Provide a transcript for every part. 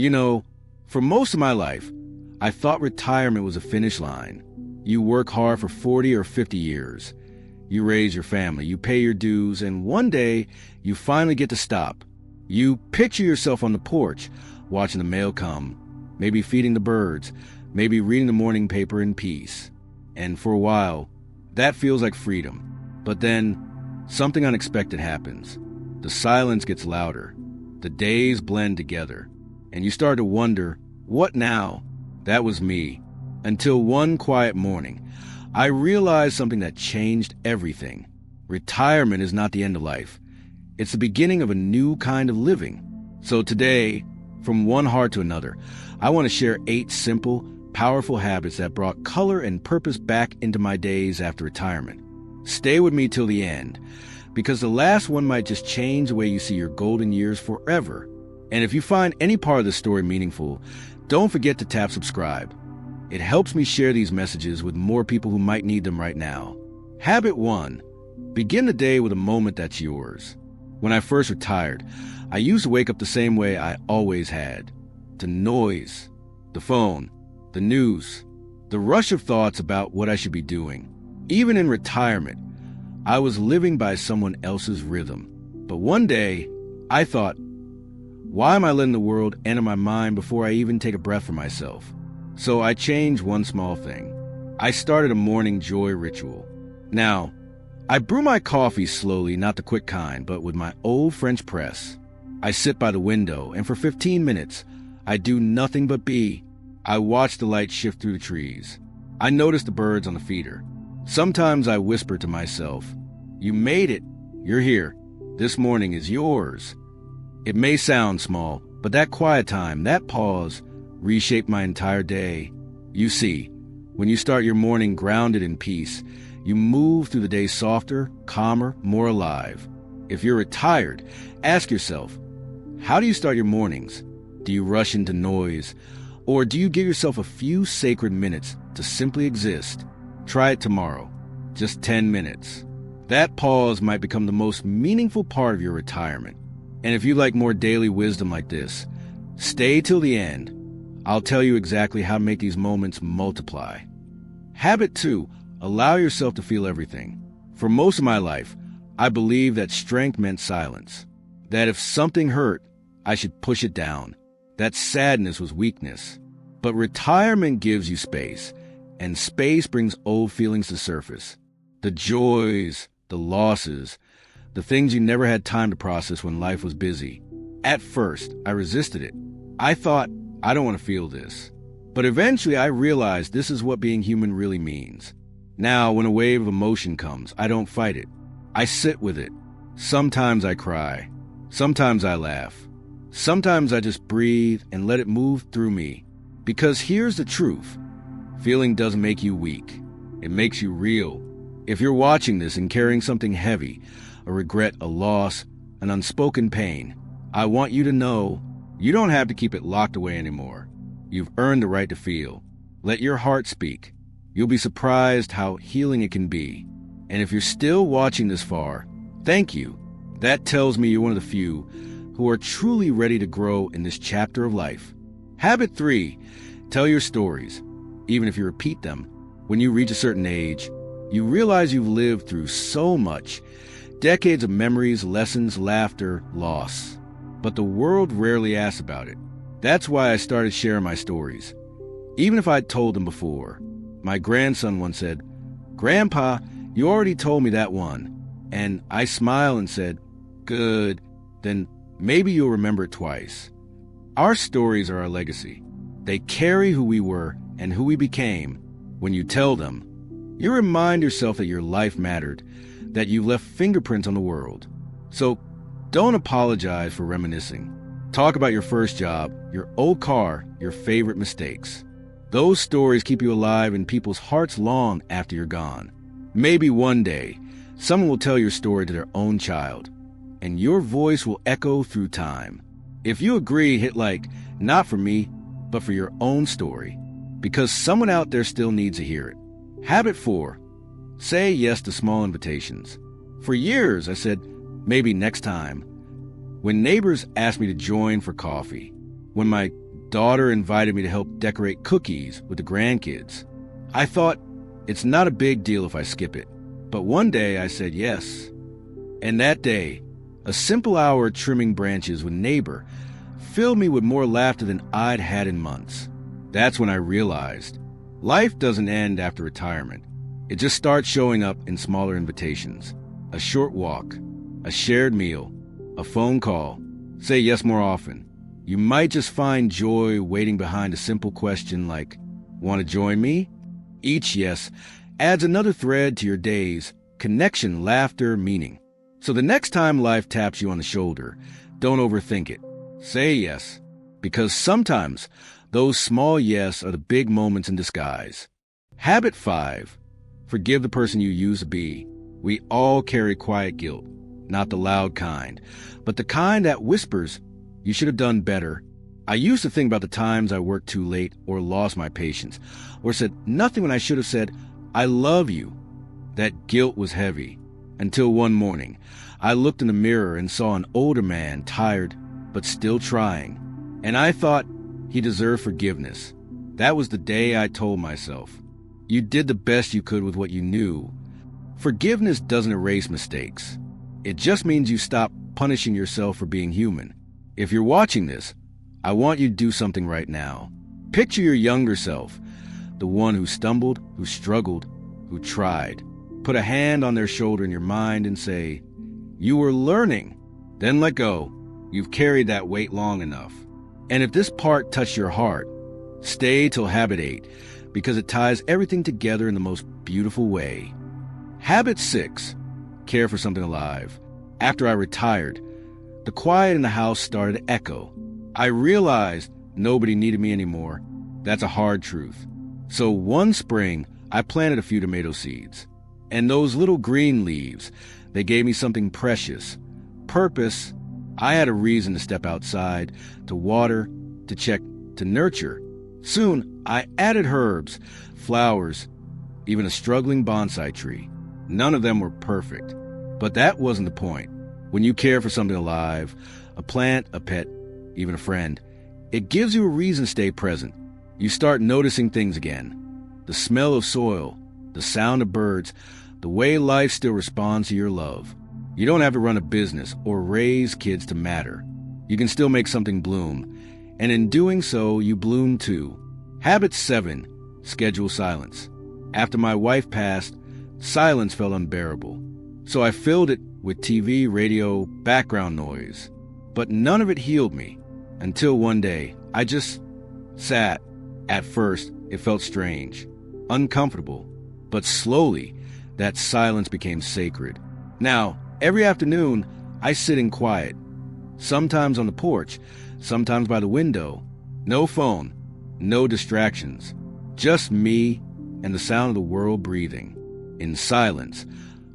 You know, for most of my life, I thought retirement was a finish line. You work hard for 40 or 50 years. You raise your family, you pay your dues, and one day, you finally get to stop. You picture yourself on the porch, watching the mail come, maybe feeding the birds, maybe reading the morning paper in peace. And for a while, that feels like freedom. But then, something unexpected happens. The silence gets louder. The days blend together. And you start to wonder, what now? That was me. Until one quiet morning, I realized something that changed everything. Retirement is not the end of life. It's the beginning of a new kind of living. So today, from one heart to another, I want to share 8 simple, powerful habits that brought color and purpose back into my days after retirement. Stay with me till the end, because the last one might just change the way you see your golden years forever. And if you find any part of the story meaningful, don't forget to tap subscribe. It helps me share these messages with more people who might need them right now. Habit 1. Begin the day with a moment that's yours. When I first retired, I used to wake up the same way I always had. To noise, the phone, the news, the rush of thoughts about what I should be doing. Even in retirement, I was living by someone else's rhythm. But one day, I thought, why am I letting the world enter my mind before I even take a breath for myself? So I changed one small thing. I started a morning joy ritual. Now, I brew my coffee slowly, not the quick kind, but with my old French press. I sit by the window, and for 15 minutes, I do nothing but be. I watch the light shift through the trees. I notice the birds on the feeder. Sometimes I whisper to myself, you made it. You're here. This morning is yours. It may sound small, but that quiet time, that pause, reshaped my entire day. You see, when you start your morning grounded in peace, you move through the day softer, calmer, more alive. If you're retired, ask yourself, how do you start your mornings? Do you rush into noise? Or do you give yourself a few sacred minutes to simply exist? Try it tomorrow. Just 10 minutes. That pause might become the most meaningful part of your retirement. And if you like more daily wisdom like this, stay till the end. I'll tell you exactly how to make these moments multiply. Habit 2, allow yourself to feel everything. For most of my life, I believed that strength meant silence. That if something hurt, I should push it down. That sadness was weakness. But retirement gives you space, and space brings old feelings to surface. The joys, the losses, the things you never had time to process when life was busy. At first, I resisted it. I thought, I don't want to feel this. But eventually I realized this is what being human really means. Now, when a wave of emotion comes, I don't fight it. I sit with it. Sometimes I cry. Sometimes I laugh. Sometimes I just breathe and let it move through me. Because here's the truth. Feeling doesn't make you weak. It makes you real. If you're watching this and carrying something heavy, a regret, a loss, an unspoken pain, I want you to know you don't have to keep it locked away anymore. You've earned the right to feel. Let your heart speak. You'll be surprised how healing it can be. And if you're still watching this far, thank you. That tells me you're one of the few who are truly ready to grow in this chapter of life. Habit 3, tell your stories. Even if you repeat them, when you reach a certain age, you realize you've lived through so much. Decades of memories, lessons, laughter, loss. But the world rarely asks about it. That's why I started sharing my stories. Even if I'd told them before. My grandson once said, "Grandpa, you already told me that one." And I smiled and said, "Good, then maybe you'll remember it twice." Our stories are our legacy. They carry who we were and who we became. When you tell them, you remind yourself that your life mattered, that you left fingerprints on the world. So don't apologize for reminiscing. Talk about your first job, your old car, your favorite mistakes. Those stories keep you alive in people's hearts long after you're gone. Maybe one day, someone will tell your story to their own child, and your voice will echo through time. If you agree, hit like, not for me, but for your own story, because someone out there still needs to hear it. Habit 4, say yes to small invitations. For years, I said, maybe next time. When neighbors asked me to join for coffee, when my Daughter invited me to help decorate cookies with the grandkids. I thought, it's not a big deal if I skip it. But one day I said yes. And that day, a simple hour trimming branches with neighbor filled me with more laughter than I'd had in months. That's when I realized life doesn't end after retirement. It just starts showing up in smaller invitations. A short walk, a shared meal, a phone call. Say yes more often. You might just find joy waiting behind a simple question like, want to join me? Each yes adds another thread to your day's connection, laughter, meaning. So the next time life taps you on the shoulder, don't overthink it. Say yes, because sometimes those small yes are the big moments in disguise. Habit 5, forgive the person you used to be. We all carry quiet guilt, not the loud kind, but the kind that whispers, you should have done better. I used to think about the times I worked too late or lost my patience, or said nothing when I should have said, I love you. That guilt was heavy, until one morning, I looked in the mirror and saw an older man, tired, but still trying. And I thought he deserved forgiveness. That was the day I told myself, you did the best you could with what you knew. Forgiveness doesn't erase mistakes. It just means you stop punishing yourself for being human. If you're watching this, I want you to do something right now. Picture your younger self, the one who stumbled, who struggled, who tried. Put a hand on their shoulder in your mind and say, you were learning. Then let go. You've carried that weight long enough. And if this part touched your heart, stay till habit 8, because it ties everything together in the most beautiful way. Habit 6, care for something alive. After I retired, the quiet in the house started to echo. I realized nobody needed me anymore. That's a hard truth. So one spring, I planted a few tomato seeds. And those little green leaves, they gave me something precious. Purpose. I had a reason to step outside, to water, to check, to nurture. Soon, I added herbs, flowers, even a struggling bonsai tree. None of them were perfect. But that wasn't the point. When you care for something alive, a plant, a pet, even a friend, it gives you a reason to stay present. You start noticing things again. The smell of soil, the sound of birds, the way life still responds to your love. You don't have to run a business or raise kids to matter. You can still make something bloom. And in doing so, you bloom too. Habit 7, schedule silence. After my wife passed, silence felt unbearable. So I filled it with TV, radio, background noise. But none of it healed me. Until one day, I just sat. At first, it felt strange, uncomfortable. But slowly, that silence became sacred. Now, every afternoon, I sit in quiet. Sometimes on the porch, sometimes by the window. No phone, no distractions. Just me and the sound of the world breathing. In silence,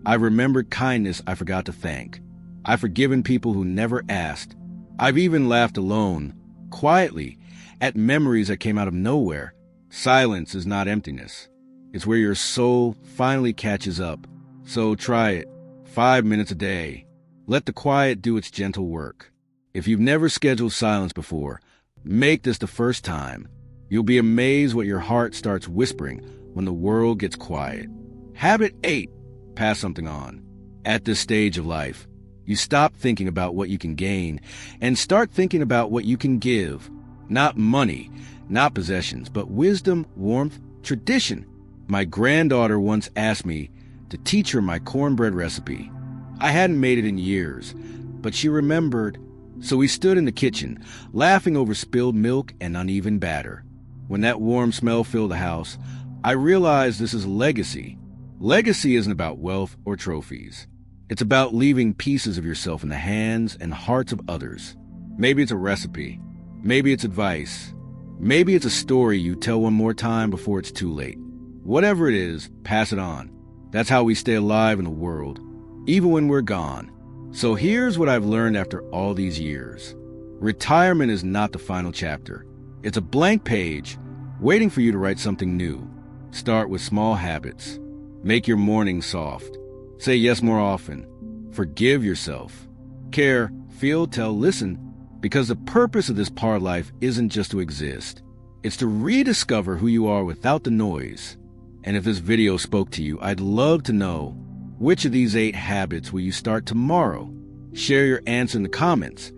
I remembered kindness I forgot to thank. I've forgiven people who never asked. I've even laughed alone, quietly, at memories that came out of nowhere. Silence is not emptiness. It's where your soul finally catches up. So try it. 5 minutes a day. Let the quiet do its gentle work. If you've never scheduled silence before, make this the first time. You'll be amazed what your heart starts whispering when the world gets quiet. Habit 8, pass something on. At this stage of life, you stop thinking about what you can gain and start thinking about what you can give. Not money, not possessions, but wisdom, warmth, tradition. My granddaughter once asked me to teach her my cornbread recipe. I hadn't made it in years, but she remembered. So we stood in the kitchen, laughing over spilled milk and uneven batter. When that warm smell filled the house, I realized this is legacy. Legacy isn't about wealth or trophies. It's about leaving pieces of yourself in the hands and hearts of others. Maybe it's a recipe. Maybe it's advice. Maybe it's a story you tell one more time before it's too late. Whatever it is, pass it on. That's how we stay alive in the world, even when we're gone. So here's what I've learned after all these years. Retirement is not the final chapter. It's a blank page waiting for you to write something new. Start with small habits. Make your morning soft. Say yes more often. Forgive yourself. Care, feel, tell, listen. Because the purpose of this part of life isn't just to exist. It's to rediscover who you are without the noise. And if this video spoke to you, I'd love to know, which of these 8 habits will you start tomorrow? Share your answer in the comments.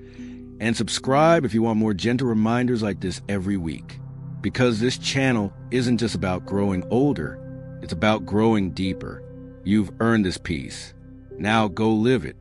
And subscribe if you want more gentle reminders like this every week. Because this channel isn't just about growing older, it's about growing deeper. You've earned this peace. Now go live it.